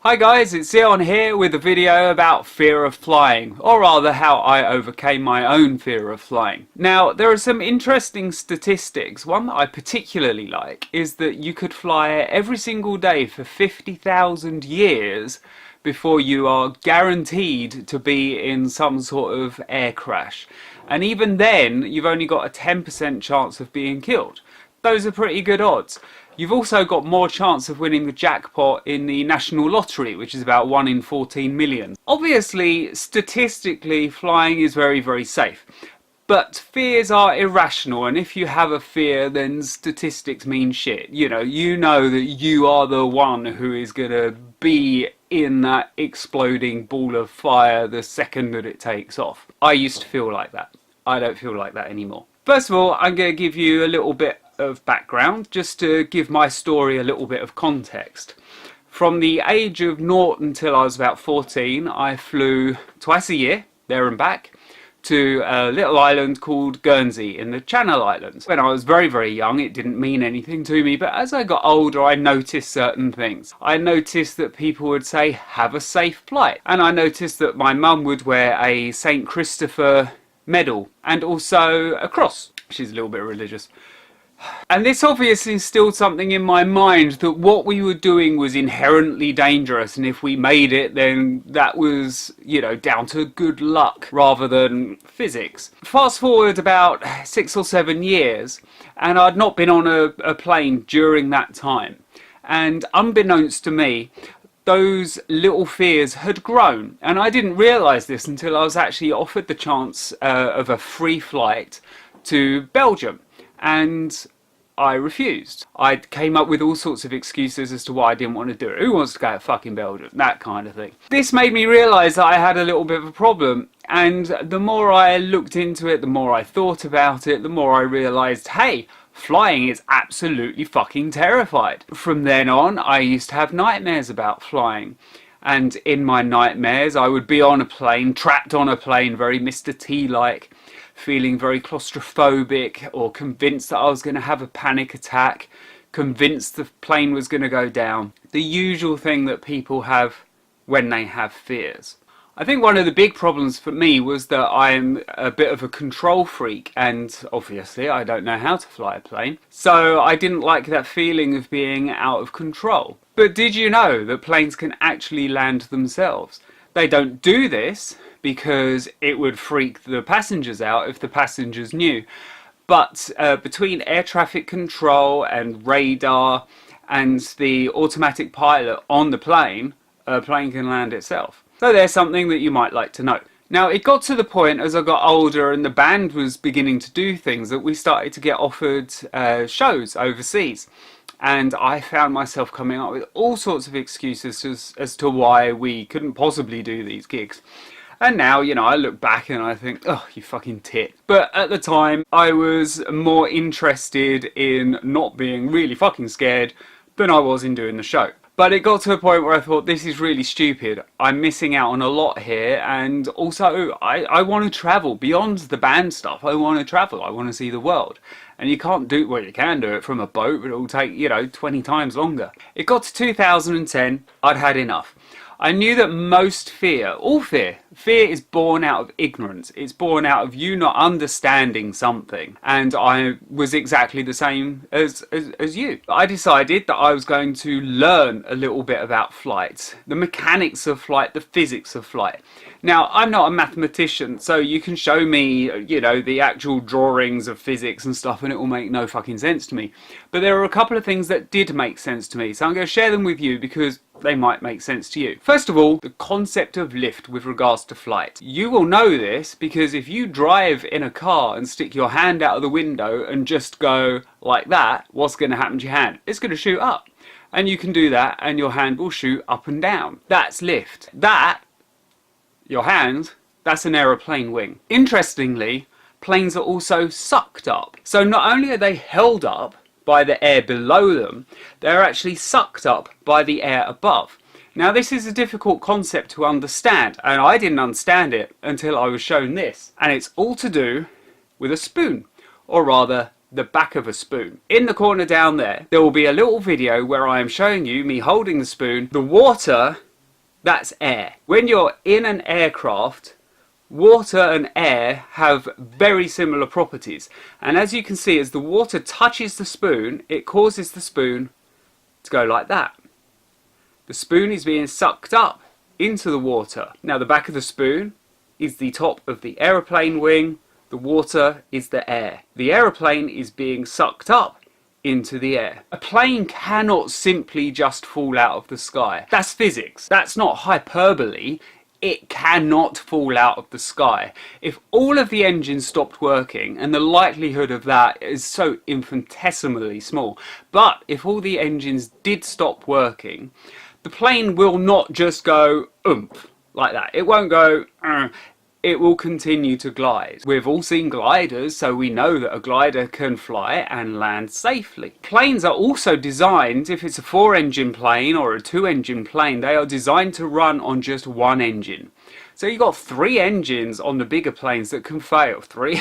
Hi guys, it's Zion here with a video about fear of flying, or rather how I overcame my own fear of flying. Now, there are some interesting statistics. One that I particularly like is that you could fly every single day for 50,000 years before you are guaranteed to be in some sort of air crash. And even then, you've only got a 10% chance of being killed. Those are pretty good odds. You've also got more chance of winning the jackpot in the national lottery, which is about 1 in 14 million. Obviously, statistically, flying is very, very safe. But fears are irrational, and if you have a fear, then statistics mean shit. You know that you are the one who is going to be in that exploding ball of fire the second that it takes off. I used to feel like that. I don't feel like that anymore. First of all, I'm going to give you a little bit of background just to give my story a little bit of context. From the age of 0 until I was about 14, I flew twice a year, there and back, to a little island called Guernsey in the Channel Islands. When I was very, very young, it didn't mean anything to me, but as I got older, I noticed certain things. I noticed that people would say, have a safe flight. And I noticed that my mum would wear a St. Christopher medal and also a cross. She's a little bit religious. And this obviously instilled something in my mind that what we were doing was inherently dangerous, and if we made it, then that was, down to good luck rather than physics. Fast forward about 6 or 7 years, and I'd not been on a plane during that time. And unbeknownst to me, those little fears had grown, and I didn't realise this until I was actually offered the chance of a free flight to Belgium. And I refused. I came up with all sorts of excuses as to why I didn't want to do it. Who wants to go to fucking Belgium? That kind of thing. This made me realise that I had a little bit of a problem, and the more I looked into it, the more I thought about it, the more I realised, hey, flying is absolutely fucking terrified. From then on, I used to have nightmares about flying. And in my nightmares, I would be on a plane, trapped on a plane, very Mr. T-like, feeling very claustrophobic, or convinced that I was going to have a panic attack, convinced the plane was going to go down. The usual thing that people have when they have fears. I think one of the big problems for me was that I'm a bit of a control freak, and obviously I don't know how to fly a plane, so I didn't like that feeling of being out of control. But did you know that planes can actually land themselves? They don't do this because it would freak the passengers out if the passengers knew. But between air traffic control and radar and the automatic pilot on the plane, a plane can land itself. So there's something that you might like to know. Now, it got to the point as I got older and the band was beginning to do things that we started to get offered shows overseas. And I found myself coming up with all sorts of excuses as to why we couldn't possibly do these gigs. And now, I look back and I think, oh, you fucking tit. But at the time, I was more interested in not being really fucking scared than I was in doing the show. But it got to a point where I thought, this is really stupid. I'm missing out on a lot here, and also I want to travel beyond the band stuff. I want to travel. I want to see the world. And you can't do, well, you can do it from a boat, but it'll take, 20 times longer. It got to 2010, I'd had enough. I knew that most fear, all fear is born out of ignorance. It's born out of you not understanding something. And I was exactly the same as you. I decided that I was going to learn a little bit about flight, the mechanics of flight, the physics of flight. Now, I'm not a mathematician, so you can show me, the actual drawings of physics and stuff, and it will make no fucking sense to me. But there are a couple of things that did make sense to me, so I'm going to share them with you because they might make sense to you. First of all, the concept of lift with regards to flight. You will know this because if you drive in a car and stick your hand out of the window and just go like that, what's going to happen to your hand? It's going to shoot up. And you can do that and your hand will shoot up and down. That's lift. Your hand, that's an aeroplane wing. Interestingly, planes are also sucked up. So not only are they held up by the air below them, they're actually sucked up by the air above. Now, this is a difficult concept to understand, and I didn't understand it until I was shown this. And it's all to do with a spoon, or rather the back of a spoon. In the corner down there, there will be a little video where I am showing you me holding the spoon. The water That's air. When you're in an aircraft, water and air have very similar properties. And as you can see, as the water touches the spoon, it causes the spoon to go like that. The spoon is being sucked up into the water. Now the back of the spoon is the top of the aeroplane wing. The water is the air. The aeroplane is being sucked up into the air. A plane cannot simply just fall out of the sky. That's physics. That's not hyperbole. It cannot fall out of the sky. If all of the engines stopped working, and the likelihood of that is so infinitesimally small, but if all the engines did stop working, the plane will not just go oomph like that. It won't go it will continue to glide. We've all seen gliders, so we know that a glider can fly and land safely. Planes are also designed, if it's a 4-engine plane or a 2-engine plane, they are designed to run on just one engine. So you've got 3 engines on the bigger planes that can fail. 3?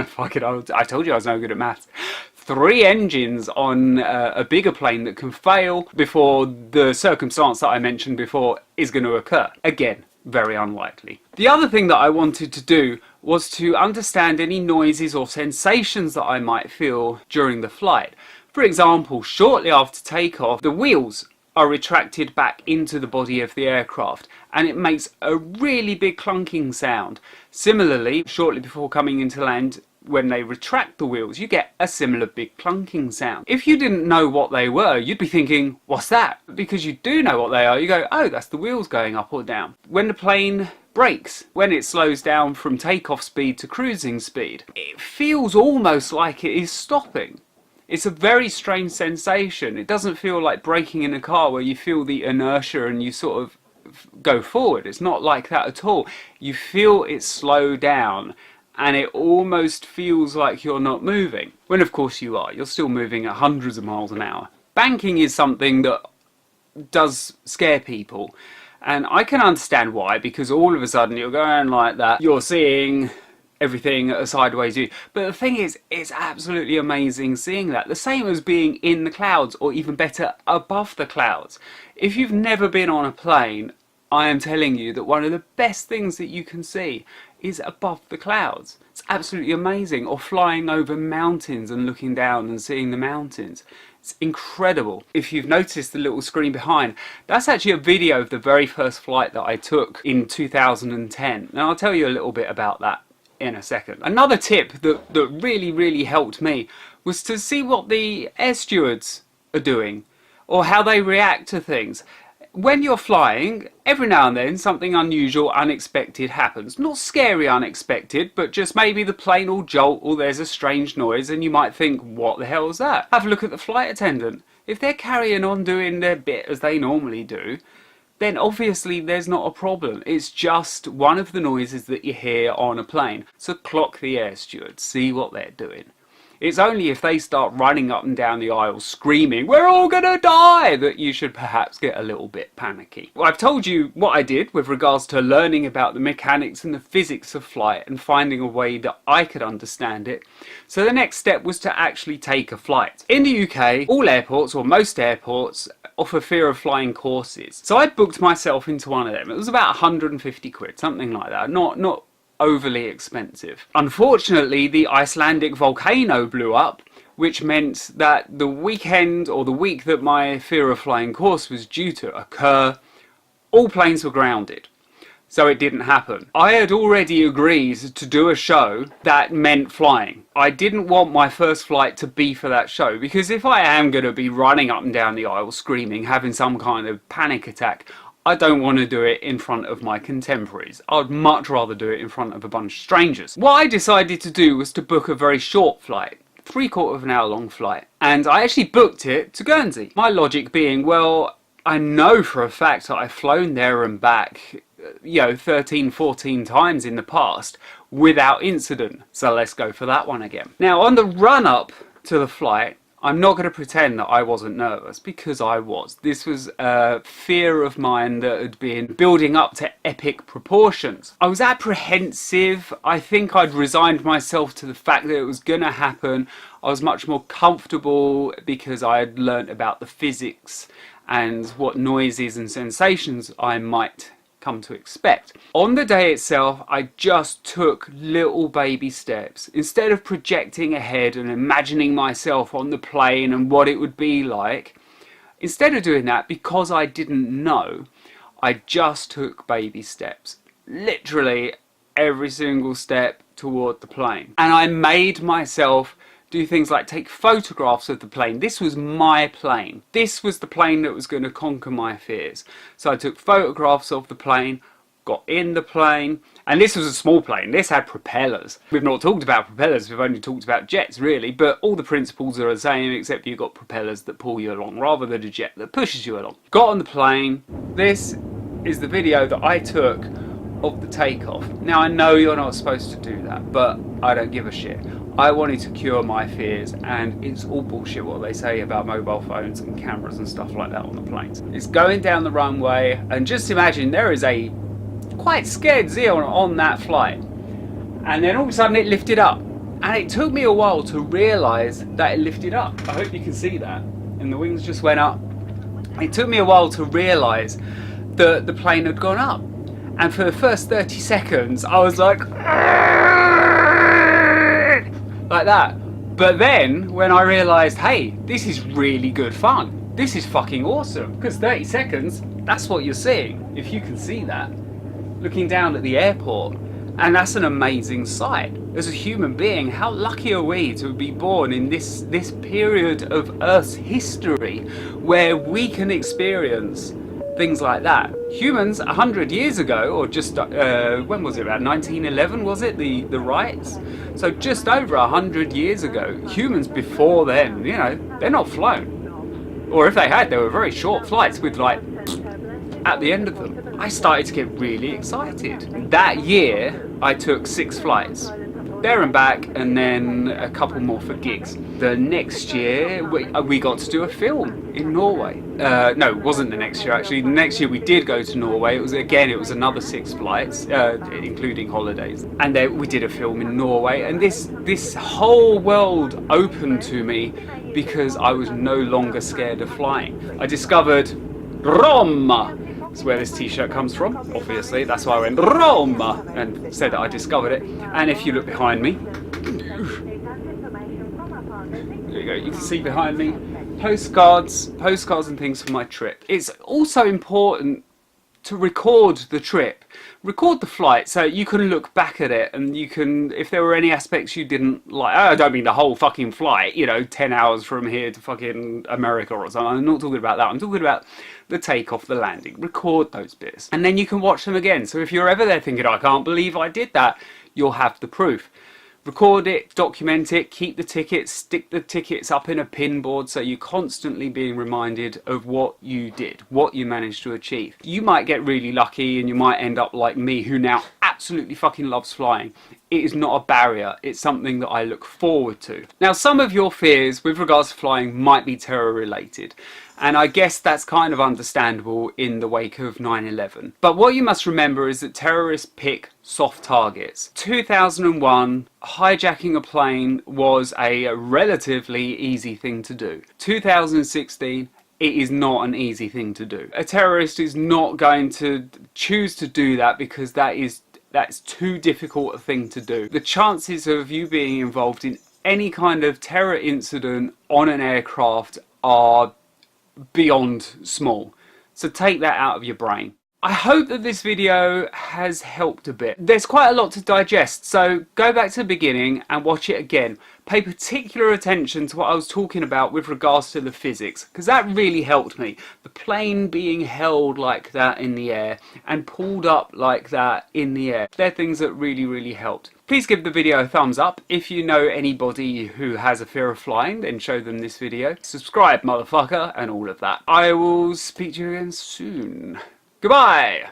Fuck it, I told you I was no good at maths. 3 engines on a bigger plane that can fail before the circumstance that I mentioned before is going to occur. Again, very unlikely. The other thing that I wanted to do was to understand any noises or sensations that I might feel during the flight. For example, shortly after takeoff, the wheels are retracted back into the body of the aircraft and it makes a really big clunking sound. Similarly, shortly before coming into land, when they retract the wheels, you get a similar big clunking sound. If you didn't know what they were, you'd be thinking, what's that? Because you do know what they are, you go, oh, that's the wheels going up or down. When the plane brakes, when it slows down from takeoff speed to cruising speed, it feels almost like it is stopping. It's a very strange sensation. It doesn't feel like braking in a car where you feel the inertia and you sort of go forward. It's not like that at all. You feel it slow down and it almost feels like you're not moving. When of course you are. You're still moving at hundreds of miles an hour. Banking is something that does scare people. And I can understand why, because all of a sudden you're going like that, you're seeing everything at a sideways view. But the thing is, it's absolutely amazing seeing that. The same as being in the clouds, or even better, above the clouds. If you've never been on a plane, I am telling you that one of the best things that you can see is above the clouds. It's absolutely amazing. Or flying over mountains and looking down and seeing the mountains. It's incredible. If you've noticed the little screen behind, that's actually a video of the very first flight that I took in 2010. And I'll tell you a little bit about that in a second. Another tip that really helped me was to see what the air stewards are doing or how they react to things. When you're flying, every now and then something unusual, unexpected happens. Not scary unexpected, but just maybe the plane will jolt or there's a strange noise and you might think, what the hell is that? Have a look at the flight attendant. If they're carrying on doing their bit as they normally do, then obviously there's not a problem. It's just one of the noises that you hear on a plane. So clock the air steward, see what they're doing. It's only if they start running up and down the aisle screaming, we're all gonna die, that you should perhaps get a little bit panicky. Well, I've told you what I did with regards to learning about the mechanics and the physics of flight and finding a way that I could understand it. So the next step was to actually take a flight. In the UK, all airports, or most airports, offer fear of flying courses. So I booked myself into one of them. It was about 150 quid, something like that. Not overly expensive. Unfortunately, the Icelandic volcano blew up, which meant that the weekend or the week that my fear of flying course was due to occur, all planes were grounded. So it didn't happen. I had already agreed to do a show that meant flying. I didn't want my first flight to be for that show, because if I am going to be running up and down the aisle screaming, having some kind of panic attack, I don't want to do it in front of my contemporaries. I'd much rather do it in front of a bunch of strangers. What I decided to do was to book a very short flight, 3/4 of an hour long flight. And I actually booked it to Guernsey. My logic being, well, I know for a fact that I've flown there and back, 13, 14 times in the past without incident. So let's go for that one again. Now, on the run up to the flight, I'm not going to pretend that I wasn't nervous, because I was. This was a fear of mine that had been building up to epic proportions. I was apprehensive. I think I'd resigned myself to the fact that it was going to happen. I was much more comfortable because I had learnt about the physics and what noises and sensations I might come to expect. On the day itself, I just took little baby steps. Instead of projecting ahead and imagining myself on the plane and what it would be like, instead of doing that, because I didn't know, I just took baby steps. Literally every single step toward the plane. And I made myself do things like take photographs of the plane. This was my plane. This was the plane that was going to conquer my fears. So I took photographs of the plane, got in the plane, and this was a small plane. This had propellers. We've not talked about propellers, we've only talked about jets really, but all the principles are the same except you've got propellers that pull you along rather than a jet that pushes you along. Got on the plane. This is the video that I took of the takeoff. Now I know you're not supposed to do that, but I don't give a shit. I wanted to cure my fears, and it's all bullshit what they say about mobile phones and cameras and stuff like that on the planes. It's going down the runway, and just imagine there is a quite scared Xeon on that flight, and then all of a sudden it lifted up, and it took me a while to realise that it lifted up. I hope you can see that, and the wings just went up. It took me a while to realise that the plane had gone up, and for the first 30 seconds I was like that. But then when I realised, hey, this is really good fun, this is fucking awesome, because 30 seconds, that's what you're seeing, if you can see that, looking down at the airport, and that's an amazing sight. As a human being, how lucky are we to be born in this period of Earth's history where we can experience things like that. Humans 100 years ago, or just when was it, about 1911 was it, the riots? So just over 100 years ago, humans before then, you know, they're not flown, or if they had, they were very short flights with like at the end of them. I started to get really excited. That year I took 6 flights there and back, and then a couple more for gigs. The next year we got to do a film in Norway. No, it wasn't the next year actually. The next year we did go to Norway. It was another 6 flights, including holidays. And then we did a film in Norway, and this whole world opened to me because I was no longer scared of flying. I discovered Roma. That's where this t-shirt comes from, obviously. That's why I went Roma and said that I discovered it. And if you look behind me, there you go, you can see behind me postcards and things from my trip. It's also important to record the trip, record the flight, so you can look back at it and you can, if there were any aspects you didn't like, I don't mean the whole fucking flight, you know, 10 hours from here to fucking America or something. I'm not talking about that. I'm talking about the takeoff, the landing. Record those bits, and then you can watch them again. So if you're ever there thinking, I can't believe I did that, you'll have the proof. Record it, document it, keep the tickets, stick the tickets up in a pin board so you're constantly being reminded of what you did, what you managed to achieve. You might get really lucky and you might end up like me, who now absolutely fucking loves flying. It is not a barrier, it's something that I look forward to. Now, some of your fears with regards to flying might be terror related, and I guess that's kind of understandable in the wake of 9/11. But what you must remember is that terrorists pick soft targets. 2001, hijacking a plane was a relatively easy thing to do. 2016, it is not an easy thing to do. A terrorist is not going to choose to do that because that's too difficult a thing to do. The chances of you being involved in any kind of terror incident on an aircraft are beyond small. So take that out of your brain. I hope that this video has helped a bit. There's quite a lot to digest, so go back to the beginning and watch it again. Pay particular attention to what I was talking about with regards to the physics, because that really helped me. The plane being held like that in the air and pulled up like that in the air. They're things that really helped. Please give the video a thumbs up. If you know anybody who has a fear of flying, then show them this video. Subscribe, motherfucker, and all of that. I will speak to you again soon. Goodbye!